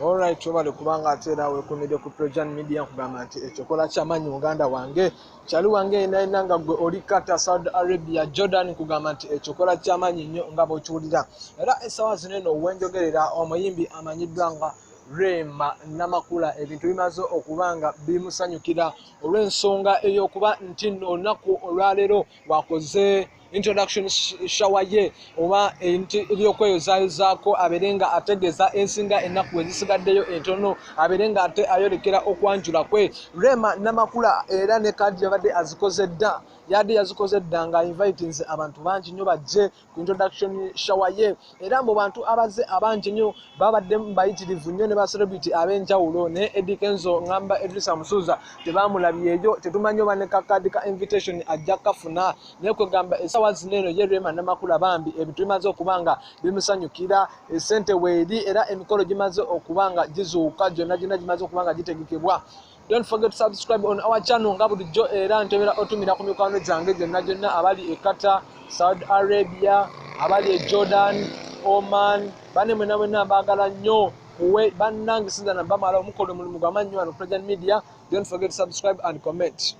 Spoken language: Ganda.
Alright, tubale kubanga atera wekunide ku Projan Media nkugamba nti ekyokola kyamanyi muganda wange kyali wange inainanga gwe oli Qatar, Saudi Arabia, Jordan nkugamba nti ekyokola kyamanyi nnyo nga bw'okiwulira. Era essaawa zino eno wenjogerera omuyimbi amanyiddwa nga Rema Namakula ebintu bimaze okubanga bimusanyukira olw'ensonga ey'okuba nti olunaku olwaleero wakoze introduction shower ye oba ebyokweyozayozaako aberenga ategeza ensinga ennaku ezisigaddeyo entono aberenga ate ayolekera okwanjula kwe. Rema Namakula era ne kadi yabadde azikoze dda yazikoze dda nga invitinze abantu bangi nnyo bajje ku introduction shower ye, era mu bantu abaze abangi nnyo babadde bayitirivu nnyo ne ba celebrity ab'enjawulo ne Eddie Kenzo ngamba Edrisa Musuuza tebamulabyeyo tetumanyi oba ne kakadi ka invitation ajja kafuna naye kwegamba essaawa zino eno ye Rema Namakula bambi ebintu bimaze okubanga bimusanyukira essente weeri era emikolo gimaze okubanga gizuuka gyonna gimaze okubanga gitegekebwa. Don't forget to subscribe on our channel nga bulijjo era ntebera otumira ku mikwano gyange gyonna abali e Qatar, Saudi Arabia, abali e Jordan, Oman, bane mwenna mbaagala nnyo kuwe bannange sinzana bamala omukolo mulimu gw'amannyo wano Projan Media. Don't forget to subscribe and comment.